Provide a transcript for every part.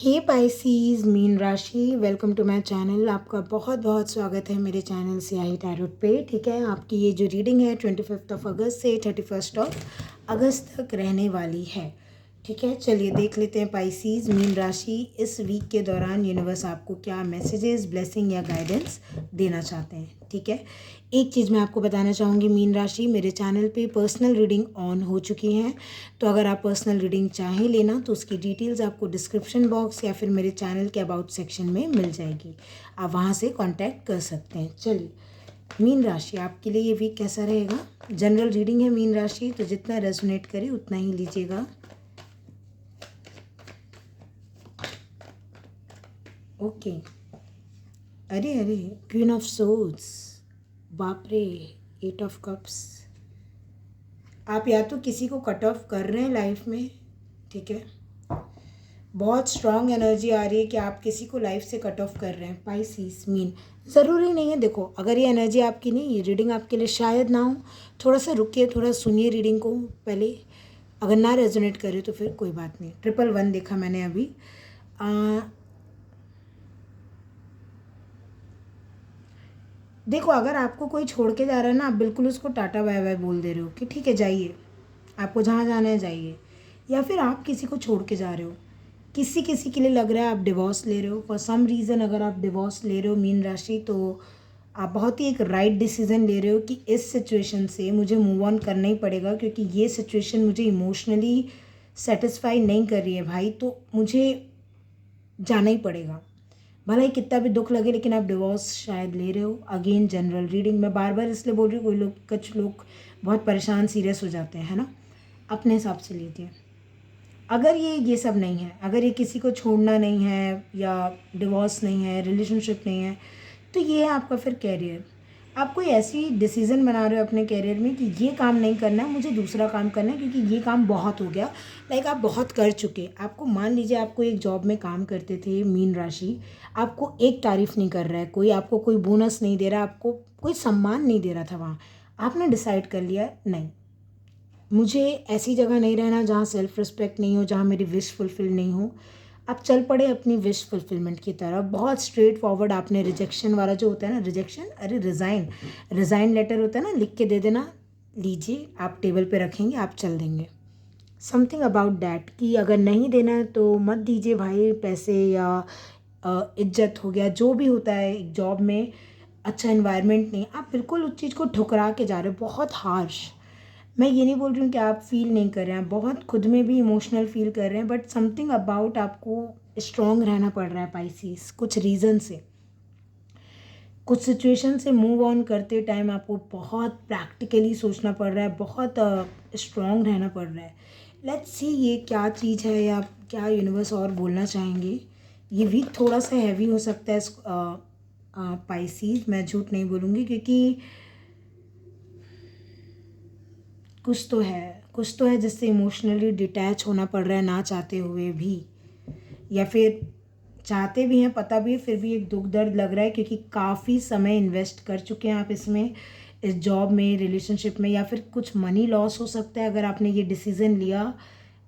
हे Pisces mean राशि, welcome to my channel. आपका बहुत बहुत स्वागत है मेरे चैनल सियाही टैरोट पे। ठीक है, आपकी ये जो रीडिंग है 25 अगस्त से 31 अगस्त तक रहने वाली है। ठीक है, चलिए देख लेते हैं पाइसीज मीन राशि इस वीक के दौरान यूनिवर्स आपको क्या मैसेजेस, ब्लेसिंग या गाइडेंस देना चाहते हैं। ठीक है, एक चीज़ मैं आपको बताना चाहूँगी मीन राशि, मेरे चैनल पे पर्सनल रीडिंग ऑन हो चुकी हैं। तो अगर आप पर्सनल रीडिंग चाहें लेना तो उसकी डिटेल्स आपको डिस्क्रिप्शन बॉक्स या फिर मेरे चैनल के अबाउट सेक्शन में मिल जाएगी। आप वहाँ से कांटेक्ट कर सकते हैं। चलिए, मीन राशि आपके लिए ये वीक कैसा रहेगा। जनरल रीडिंग है मीन राशि, तो जितना रेजोनेट करे उतना ही लीजिएगा। ओके, अरे अरे, क्वीन ऑफ सोल्स, बाप रे, 8 ऑफ कप्स। आप या तो किसी को कट ऑफ कर रहे हैं लाइफ में। ठीक है, बहुत स्ट्रॉन्ग एनर्जी आ रही है कि आप किसी को लाइफ से कट ऑफ कर रहे हैं। पाइसीस मीन ज़रूरी नहीं है। देखो, अगर ये एनर्जी आपकी नहीं, ये रीडिंग आपके लिए शायद ना हो। थोड़ा सा रुकिए, थोड़ा सुनिए रीडिंग को पहले। अगर ना रेजोनेट करे तो फिर कोई बात नहीं। 111 देखा मैंने अभी। देखो, अगर आपको कोई छोड़ के जा रहा है ना, आप बिल्कुल उसको टाटा बाय बाय बोल दे रहे हो कि ठीक है जाइए, आपको जहाँ जाना है जाइए। या फिर आप किसी को छोड़ के जा रहे हो। किसी किसी के लिए लग रहा है आप डिवोर्स ले रहे हो फॉर सम रीज़न। अगर आप डिवोर्स ले रहे हो मीन राशि, तो आप बहुत ही एक राइट डिसीज़न ले रहे हो कि इस सिचुएशन से मुझे मूव ऑन करना ही पड़ेगा, क्योंकि ये सिचुएशन मुझे इमोशनली सेटिस्फाई नहीं कर रही है भाई, तो मुझे जाना ही पड़ेगा। भला ही कितना भी दुख लगे, लेकिन आप डिवोर्स शायद ले रहे हो। अगेन जनरल रीडिंग मैं बार बार इसलिए बोल रही हूँ, कोई लोग, कुछ लोग बहुत परेशान सीरियस हो जाते हैं, है ना। अपने हिसाब से लीजिए। अगर ये सब नहीं है, अगर ये किसी को छोड़ना नहीं है या डिवोर्स नहीं है, रिलेशनशिप नहीं है, तो ये है आपका फिर कैरियर। आप कोई ऐसी डिसीज़न बना रहे हो अपने कैरियर में कि ये काम नहीं करना है, मुझे दूसरा काम करना है, क्योंकि ये काम बहुत हो गया। लाइक आप बहुत कर चुके। आपको मान लीजिए आपको एक जॉब में काम करते थे मीन राशि, आपको एक तारीफ़ नहीं कर रहा है कोई, आपको कोई बोनस नहीं दे रहा, आपको कोई सम्मान नहीं दे रहा था वहाँ। आपने डिसाइड कर लिया नहीं, मुझे ऐसी जगह नहीं रहना जहाँ सेल्फ रिस्पेक्ट नहीं हो, जहाँ मेरी विश फुलफिल नहीं हो। आप चल पड़े अपनी विश फुलफिलमेंट की तरफ। बहुत स्ट्रेट फॉरवर्ड आपने रिजेक्शन वाला जो होता है ना, रिजेक्शन, अरे रिज़ाइन लेटर होता है ना, लिख के दे देना, लीजिए आप टेबल पे रखेंगे, आप चल देंगे। समथिंग अबाउट डैट कि अगर नहीं देना है तो मत दीजिए भाई, पैसे या इज्जत हो गया, जो भी होता है एक जॉब में। अच्छा इन्वायरमेंट नहीं, आप बिल्कुल उस चीज़ को ठुकरा के जा रहे हो, बहुत हार्श। मैं ये नहीं बोल रही हूँ कि आप फील नहीं कर रहे हैं, बहुत खुद में भी इमोशनल फील कर रहे हैं, बट समथिंग अबाउट आपको स्ट्रॉन्ग रहना पड़ रहा है पाइसीस, कुछ रीज़न से। कुछ सिचुएशन से मूव ऑन करते टाइम आपको बहुत प्रैक्टिकली सोचना पड़ रहा है, बहुत स्ट्रॉन्ग रहना पड़ रहा है। लेट्स सी ये क्या चीज़ है या क्या यूनिवर्स और बोलना चाहेंगे। ये वीक थोड़ा सा हैवी हो सकता है पाइसीज, मैं झूठ नहीं बोलूँगी, क्योंकि कुछ तो है जिससे इमोशनली डिटैच होना पड़ रहा है ना चाहते हुए भी, या फिर चाहते भी हैं, पता भी है, फिर भी एक दुख दर्द लग रहा है, क्योंकि काफ़ी समय इन्वेस्ट कर चुके हैं आप इसमें, इस जॉब में, रिलेशनशिप में, या फिर कुछ मनी लॉस हो सकता है अगर आपने ये डिसीज़न लिया।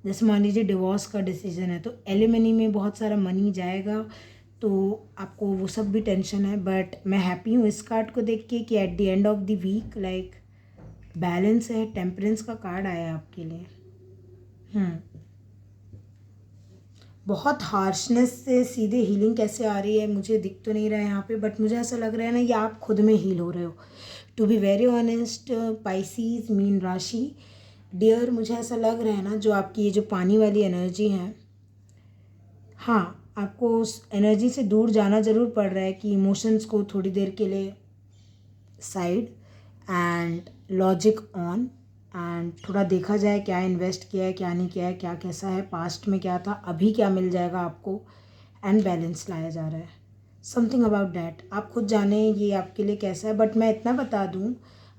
जैसे मान लीजिए डिवोर्स का डिसीज़न है, तो एलिमनी में बहुत सारा मनी जाएगा, तो आपको वो सब भी टेंशन है। बट मैं हैप्पी हूँ इस कार्ड को देख के कि at the end of the week like balance है। टेम्परेंस का कार्ड आया है आपके लिए। बहुत हार्शनेस से सीधे हीलिंग कैसे आ रही है मुझे दिख तो नहीं रहा है यहाँ पे, बट मुझे ऐसा लग रहा है ना, ये आप खुद में हील हो रहे हो। To be very honest pisces mean राशि डियर, मुझे ऐसा लग रहा है ना, जो आपकी ये जो पानी वाली एनर्जी है, हाँ, आपको उस एनर्जी से दूर जाना ज़रूर पड़ रहा है कि इमोशंस को थोड़ी देर के लिए side and logic on, and थोड़ा देखा जाए क्या इन्वेस्ट किया है, क्या नहीं किया है, क्या कैसा है, पास्ट में क्या था, अभी क्या मिल जाएगा आपको, एंड बैलेंस लाया जा रहा है। समथिंग अबाउट डैट, आप खुद जाने ये आपके लिए कैसा है। बट मैं इतना बता दूँ,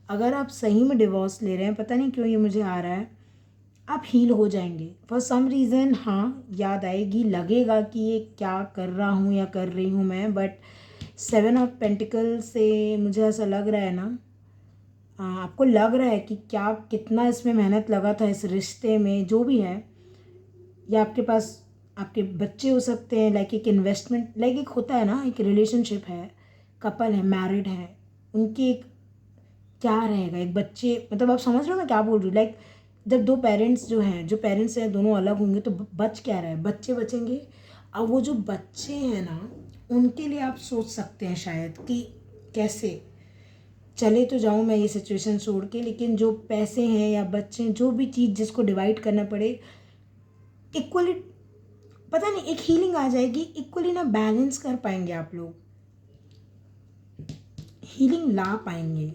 अगर आप सही में डिवोर्स ले रहे हैं, पता नहीं क्यों ये मुझे आ रहा है, आप हील हो जाएंगे फॉर सम रीज़न। हाँ, याद आएगी, लगेगा कि ये क्या कर रहा हूँ या कर रही हूँ मैं, बट 7 ऑफ पेंटिकल से मुझे ऐसा लग रहा है ना, आपको लग रहा है कि क्या कितना इसमें मेहनत लगा था इस रिश्ते में, जो भी है, या आपके पास आपके बच्चे हो सकते हैं, लाइक एक इन्वेस्टमेंट, लाइक एक होता है ना, एक रिलेशनशिप है, कपल है, मैरिड है, उनके एक क्या रहेगा, एक बच्चे, मतलब आप समझ रहे हो मैं क्या बोल रही हूँ। लाइक जब दो पेरेंट्स जो पेरेंट्स हैं दोनों अलग होंगे तो बच क्या रहा है, बच्चे बचेंगे। अब वो जो बच्चे हैं ना, उनके लिए आप सोच सकते हैं शायद कि कैसे चले तो जाऊँ मैं ये सिचुएशन छोड़ के, लेकिन जो पैसे हैं या बच्चे हैं, जो भी चीज़ जिसको डिवाइड करना पड़े इक्वली, पता नहीं एक हीलिंग आ जाएगी, इक्वली ना बैलेंस कर पाएंगे आप लोग, हीलिंग ला पाएंगे।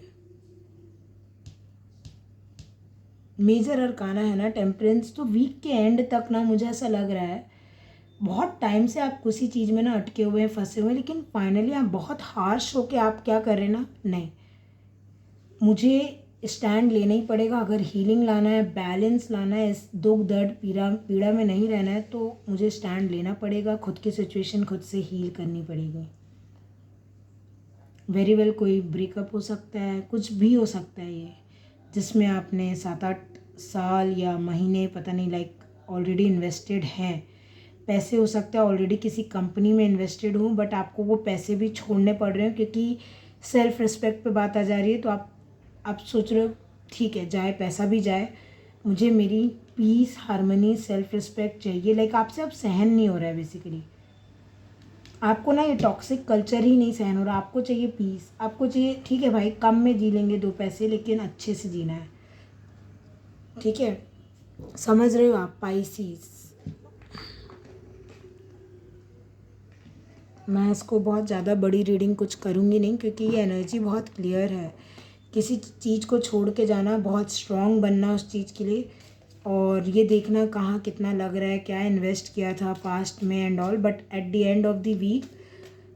मेजर अरकाना है ना टेम्परेंस, तो वीक के एंड तक ना मुझे ऐसा लग रहा है बहुत टाइम से आप किसी चीज़ में ना अटके हुए हैं, फंसे हुए हैं, लेकिन फाइनली आप बहुत हार्श होके आप क्या कर रहे हैं ना, नहीं मुझे स्टैंड लेना ही पड़ेगा। अगर हीलिंग लाना है, बैलेंस लाना है, इस दुख दर्द पीड़ा में नहीं रहना है, तो मुझे स्टैंड लेना पड़ेगा, खुद की सिचुएशन खुद से हील करनी पड़ेगी। वेरी वेल कोई ब्रेकअप हो सकता है, कुछ भी हो सकता है ये, जिसमें आपने 7-8 साल या महीने पता नहीं लाइक ऑलरेडी इन्वेस्टेड हैं। पैसे हो सकता है ऑलरेडी किसी कंपनी में इन्वेस्टेड हूँ, बट आपको वो पैसे भी छोड़ने पड़ रहे हैं क्योंकि सेल्फ रिस्पेक्ट पे बात आ जा रही है। तो आप सोच रहे हो ठीक है जाए, पैसा भी जाए, मुझे मेरी पीस, हार्मनी, सेल्फ रिस्पेक्ट चाहिए। लाइक आपसे अब सहन नहीं हो रहा है बेसिकली, आपको ना ये टॉक्सिक कल्चर ही नहीं सहन हो रहा, आपको चाहिए पीस, आपको चाहिए ठीक है भाई कम में जी लेंगे 2 पैसे, लेकिन अच्छे से जीना है, ठीक है, समझ रहे हो आप पाइसीस। मैं इसको बहुत ज़्यादा बड़ी रीडिंग कुछ करूँगी नहीं क्योंकि ये एनर्जी बहुत क्लियर है। किसी चीज़ को छोड़ के जाना, बहुत स्ट्रॉन्ग बनना उस चीज़ के लिए, और ये देखना कहाँ कितना लग रहा है, क्या इन्वेस्ट किया था पास्ट में and all, but at the end of the week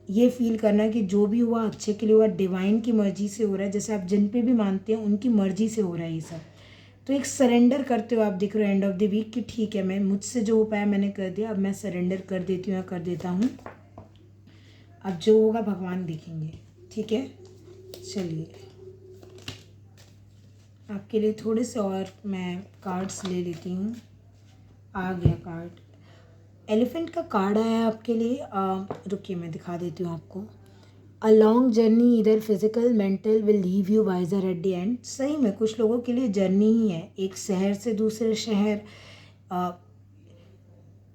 ये फील करना कि जो भी हुआ अच्छे के लिए हुआ, डिवाइन की मर्जी से हो रहा है, जैसे आप जिन पे भी मानते हैं उनकी मर्जी से हो रहा है ये सब। तो एक सरेंडर करते हो आप, दिख रहे हो एंड ऑफ द वीक कि ठीक है मैं मुझसे जो हो पाया मैंने कर दिया, अब मैं सरेंडर कर देती हूँ या कर देता हूँ, अब जो होगा भगवान देखेंगे, ठीक है। चलिए आपके लिए थोड़े से और मैं कार्ड्स ले लेती हूँ। आ गया कार्ड, एलिफेंट का कार्ड आया आपके लिए। रुकिए मैं दिखा देती हूँ आपको। अ लॉन्ग जर्नी इधर physical mental will leave you wiser at the end. सही में कुछ लोगों के लिए जर्नी ही है, एक शहर से दूसरे शहर,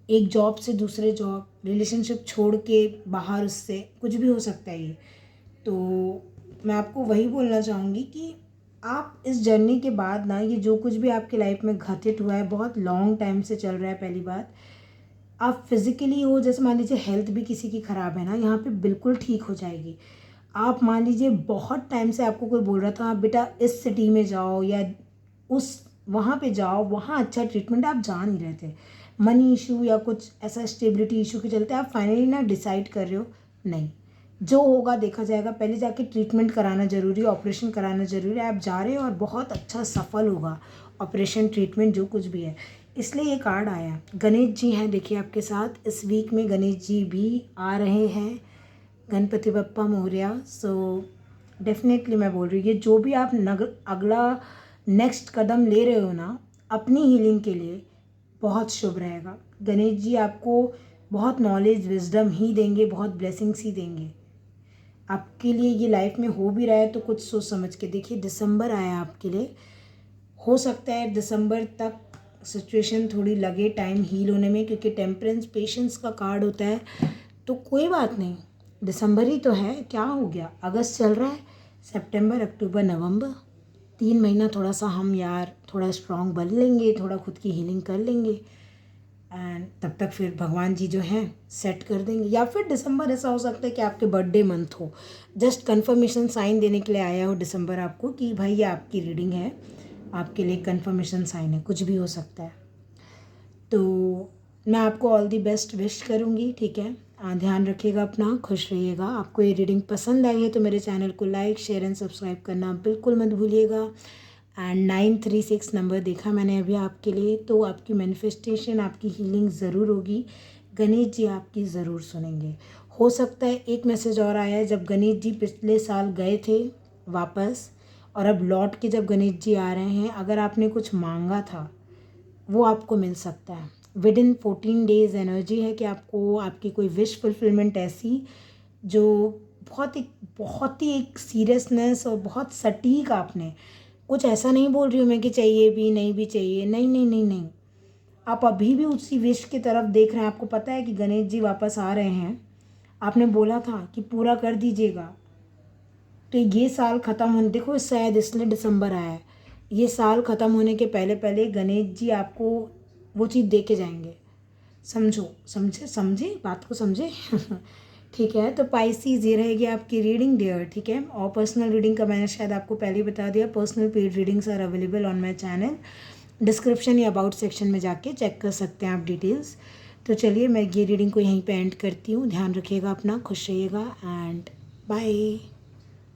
एक जॉब से दूसरे जॉब, रिलेशनशिप छोड़ के बाहर, उससे कुछ भी हो सकता है ये। तो मैं आपको वही बोलना चाहूँगी कि आप इस जर्नी के बाद ना, ये जो कुछ भी आपकी लाइफ में घटित हुआ है बहुत लॉन्ग टाइम से चल रहा है, पहली बात आप फिज़िकली हो, जैसे मान लीजिए हेल्थ भी किसी की ख़राब है ना, यहाँ पे बिल्कुल ठीक हो जाएगी। आप मान लीजिए बहुत टाइम से आपको कोई बोल रहा था बेटा इस सिटी में जाओ या उस वहाँ पे जाओ, वहाँ अच्छा ट्रीटमेंट, आप जा नहीं रहे थे, मनी इशू या कुछ ऐसा स्टेबिलिटी इशू के चलते आप फाइनली ना डिसाइड कर रहे हो नहीं, जो होगा देखा जाएगा, पहले जाके ट्रीटमेंट कराना ज़रूरी है, ऑपरेशन कराना ज़रूरी है, आप जा रहे हो और बहुत अच्छा सफल होगा ऑपरेशन, ट्रीटमेंट, जो कुछ भी है। इसलिए ये कार्ड आया। गणेश जी हैं देखिए आपके साथ, इस वीक में गणेश जी भी आ रहे हैं, गणपति बप्पा मोरया। सो डेफिनेटली मैं बोल रही हूँ ये जो भी आप अगला नेक्स्ट कदम ले रहे हो ना अपनी हीलिंग के लिए, बहुत शुभ रहेगा। गणेश जी आपको बहुत नॉलेज, विजडम ही देंगे, बहुत ब्लेसिंग्स ही देंगे आपके लिए। ये लाइफ में हो भी रहा है तो कुछ सोच समझ के देखिए। दिसंबर आया आपके लिए, हो सकता है दिसंबर तक सिचुएशन थोड़ी लगे टाइम हील होने में, क्योंकि टेम्परेंस पेशेंस का कार्ड होता है, तो कोई बात नहीं, दिसंबर ही तो है, क्या हो गया, अगस्त चल रहा है, सितंबर, अक्टूबर, नवंबर, 3 महीना थोड़ा सा हम यार थोड़ा स्ट्रॉन्ग बन लेंगे, थोड़ा खुद की हीलिंग कर लेंगे, एंड तब तक फिर भगवान जी जो हैं सेट कर देंगे। या फिर दिसंबर ऐसा हो सकता है कि आपके बर्थडे मंथ हो, जस्ट कंफर्मेशन साइन देने के लिए आया हो दिसंबर आपको कि भाई ये आपकी रीडिंग है, आपके लिए कंफर्मेशन साइन है, कुछ भी हो सकता है। तो मैं आपको ऑल दी बेस्ट विश करूँगी, ठीक है। ध्यान रखिएगा अपना, खुश रहिएगा। आपको ये रीडिंग पसंद आई है तो मेरे चैनल को लाइक, शेयर एंड सब्सक्राइब करना बिल्कुल मत भूलिएगा। एंड 936 नंबर देखा मैंने अभी आपके लिए, तो आपकी मैनिफेस्टेशन, आपकी हीलिंग ज़रूर होगी, गणेश जी आपकी ज़रूर सुनेंगे। हो सकता है एक मैसेज और आया है, जब गणेश जी पिछले साल गए थे वापस और अब लौट के जब गणेश जी आ रहे हैं, अगर आपने कुछ मांगा था वो आपको मिल सकता है। विद इन 14 डेज़ एनर्जी है कि आपको आपकी कोई विश फुलफिलमेंट ऐसी जो बहुत ही एक सीरियसनेस और बहुत सटीक, आपने कुछ ऐसा नहीं बोल रही हूँ मैं कि चाहिए भी नहीं भी चाहिए, नहीं नहीं नहीं नहीं, आप अभी भी उसी विश की तरफ देख रहे हैं। आपको पता है कि गणेश जी वापस आ रहे हैं, आपने बोला था कि पूरा कर दीजिएगा। तो ये साल ख़त्म होने, देखो शायद इसलिए दिसंबर आया है, ये साल ख़त्म होने के पहले पहले गणेश जी आपको वो चीज़ दे के जाएंगे। समझो, समझे बात को, समझे ठीक है। तो पाइसीज ये रहेगी आपकी रीडिंग डियर, ठीक है। और पर्सनल रीडिंग का मैंने शायद आपको पहले ही बता दिया, personal paid readings are available on my channel. Description या अबाउट सेक्शन में जाके चेक कर सकते हैं आप डिटेल्स। तो चलिए मैं ये रीडिंग को यहीं पे एंड करती हूँ। ध्यान रखिएगा अपना, खुश रहिएगा एंड बाय।